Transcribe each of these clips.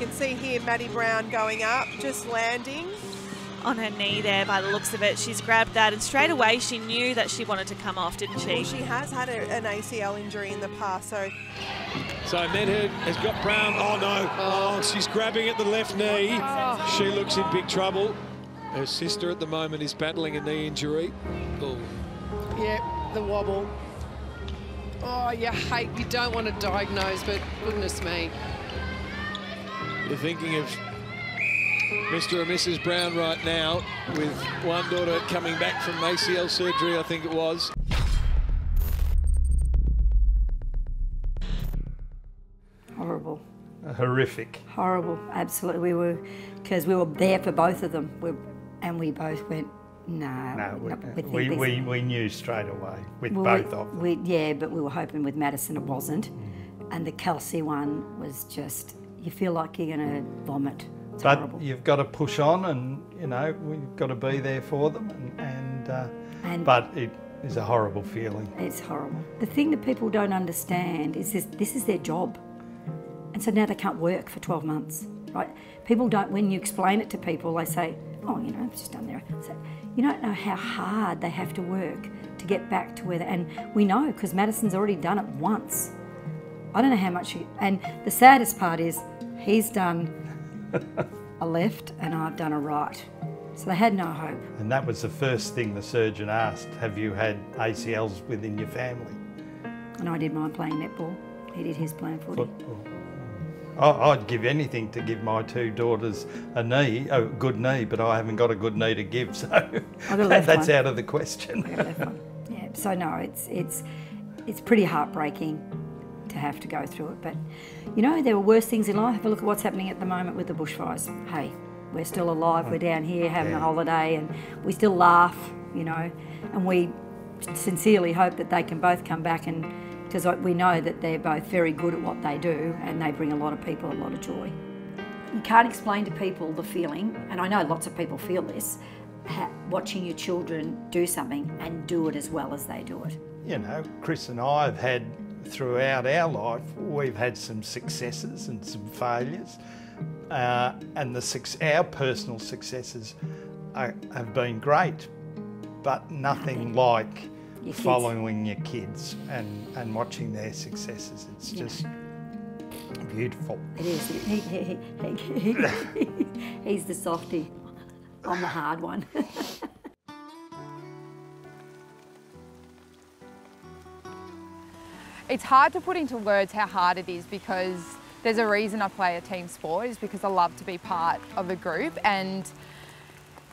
can see here Madi Browne going up, just landing. On her knee there by the looks of it. She's grabbed that and straight away she knew that she wanted to come off, didn't she? Well, she has had an ACL injury in the past, so... So Medhead has got Browne. Oh, no. Oh, she's grabbing at the left knee. Oh. She looks in big trouble. Her sister at the moment is battling a knee injury. Oh. Yeah, the wobble. Oh, you don't want to diagnose, but goodness me. You're thinking of Mr. and Mrs. Browne right now, with one daughter coming back from ACL surgery, I think it was. Horrible. Horrific. Horrible, absolutely. Because we were there for both of them, and we both went, no. We knew straight away with both of them. Yeah, but we were hoping with Madison it wasn't. And the Kelsey one was just, you feel like you're going to vomit. It's but horrible. You've got to push on, and you know we've got to be there for them. But it is a horrible feeling. It's horrible. The thing that people don't understand is this is their job, and so now they can't work for 12 months, right? People don't. When you explain it to people, they say, "Oh, you know, it's just done there." So you don't know how hard they have to work to get back to where they. And we know because Madison's already done it once. I don't know how much. And the saddest part is he's done a left and I've done a right. So they had no hope. And that was the first thing the surgeon asked, have you had ACLs within your family? And I did mine playing netball. He did his playing footy. I'd give anything to give my two daughters a good knee, but I haven't got a good knee to give, so that's out of the question. I got a left one. Yeah, so no, it's pretty heartbreaking to have to go through it, but you know, there are worse things in life. Have a look at what's happening at the moment with the bushfires. Hey, we're still alive, we're down here having a holiday, and we still laugh, you know, and we sincerely hope that they can both come back, and because we know that they're both very good at what they do and they bring a lot of people a lot of joy. You can't explain to people the feeling, and I know lots of people feel this, watching your children do something and do it as well as they do it. You know, Chris and I have had, throughout our life, we've had some successes and some failures, and our personal successes have been great, but nothing like following your kids and watching their successes. It's just beautiful. It is. He's the softie. I'm the hard one. It's hard to put into words how hard it is, because there's a reason I play a team sport, is because I love to be part of a group, and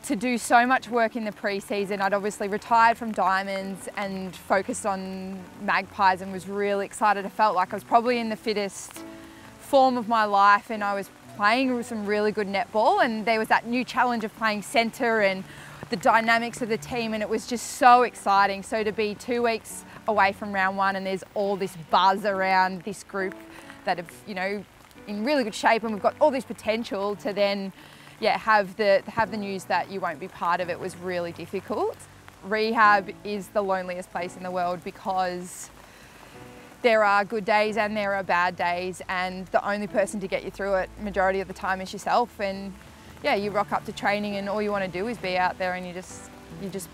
to do so much work in the pre-season. I'd obviously retired from Diamonds and focused on Magpies and was really excited. I felt like I was probably in the fittest form of my life, and I was playing some really good netball, and there was that new challenge of playing centre and the dynamics of the team, and it was just so exciting. So to be 2 weeks away from round one and there's all this buzz around this group that have, you know, in really good shape, and we've got all this potential, to then have the news that you won't be part of it was really difficult. Rehab is the loneliest place in the world, because there are good days and there are bad days, and the only person to get you through it majority of the time is yourself. And yeah, you rock up to training and all you want to do is be out there, and you just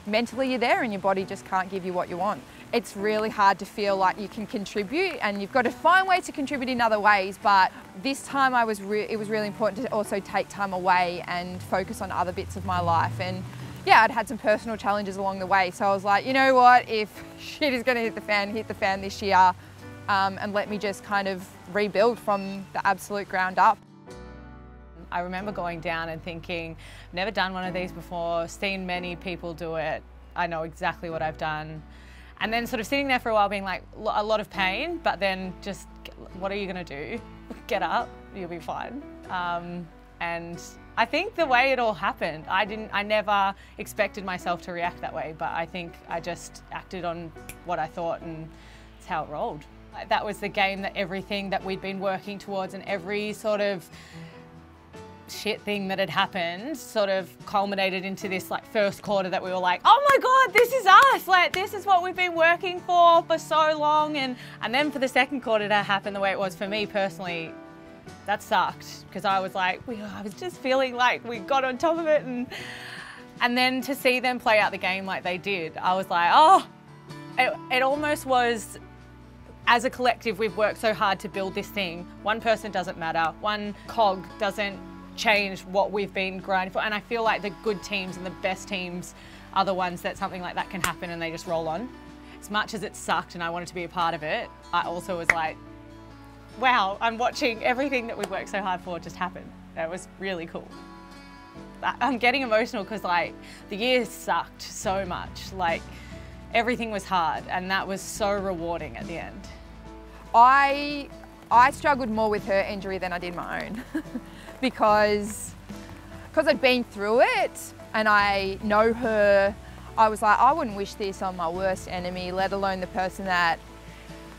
mentally you're there and your body just can't give you what you want. It's really hard to feel like you can contribute, and you've got to find ways to contribute in other ways, but this time it was really important to also take time away and focus on other bits of my life. And yeah, I'd had some personal challenges along the way, so I was like, you know what, if shit is going to hit the fan this year, and let me just kind of rebuild from the absolute ground up. I remember going down and thinking, never done one of these before, seen many people do it, I know exactly what I've done. And then sort of sitting there for a while being like, a lot of pain, but then just, what are you gonna do? Get up, you'll be fine. And I think the way it all happened, I never expected myself to react that way, but I think I just acted on what I thought, and it's how it rolled. That was the game that everything that we'd been working towards, and every sort of shit thing that had happened sort of culminated into this like first quarter that we were like, oh my God, this is us, like this is what we've been working for so long. And then for the second quarter to happen the way it was for me personally, that sucked, because I was like, I was just feeling like we got on top of it, and then to see them play out the game like they did, I was like, oh, it almost was, as a collective, we've worked so hard to build this thing. One person doesn't matter, one cog doesn't change what we've been grinding for, and I feel like the good teams and the best teams are the ones that something like that can happen and they just roll on. As much as it sucked and I wanted to be a part of it, I also was like, wow, I'm watching everything that we've worked so hard for just happen. That was really cool. I'm getting emotional because like the year sucked so much. Like everything was hard and that was so rewarding at the end. I struggled more with her injury than I did my own because I'd been through it and I know her. I was like, I wouldn't wish this on my worst enemy, let alone the person that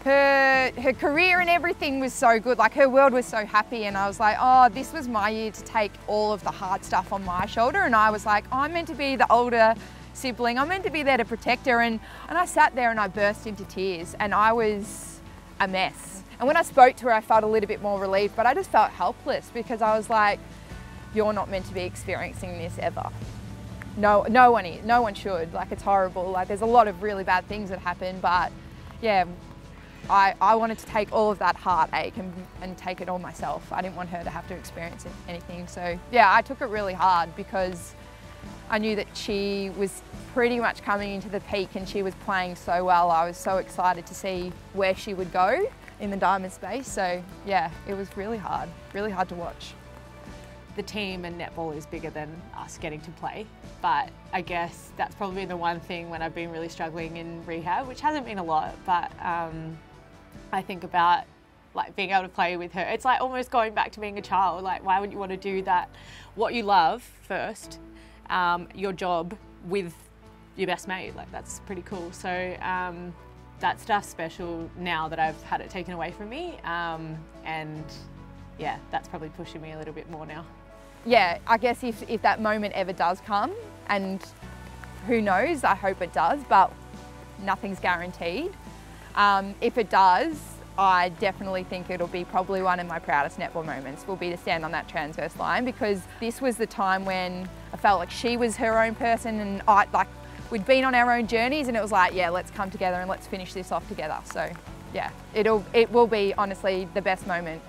her career and everything was so good, like her world was so happy, and I was like, oh, this was my year to take all of the hard stuff on my shoulder, and I was like, I'm meant to be the older sibling, I'm meant to be there to protect her, and I sat there and I burst into tears and I was a mess. And when I spoke to her, I felt a little bit more relieved, but I just felt helpless because I was like, you're not meant to be experiencing this ever. No one should, like it's horrible, like there's a lot of really bad things that happen, but yeah, I wanted to take all of that heartache and take it all myself. I didn't want her to have to experience anything. So yeah, I took it really hard because I knew that she was pretty much coming into the peak and she was playing so well. I was so excited to see where she would go in the diamond space. So yeah, it was really hard to watch. The team and netball is bigger than us getting to play, but I guess that's probably the one thing when I've been really struggling in rehab, which hasn't been a lot, but I think about like being able to play with her. It's like almost going back to being a child. Like, why would you want to do that? What you love first, your job with your best mate. Like that's pretty cool. So that stuff's special now that I've had it taken away from me. And yeah, that's probably pushing me a little bit more now. Yeah, I guess if that moment ever does come, and who knows, I hope it does, but nothing's guaranteed. If it does, I definitely think it'll be probably one of my proudest netball moments will be to stand on that transverse line, because this was the time when I felt like she was her own person and we'd been on our own journeys, and it was like, yeah, let's come together and let's finish this off together. So yeah, it will be honestly the best moment.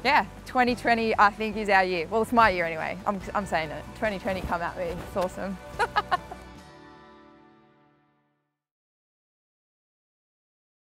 Yeah, 2020 I think is our year. Well, it's my year anyway. I'm saying it. 2020 come at me. It's awesome.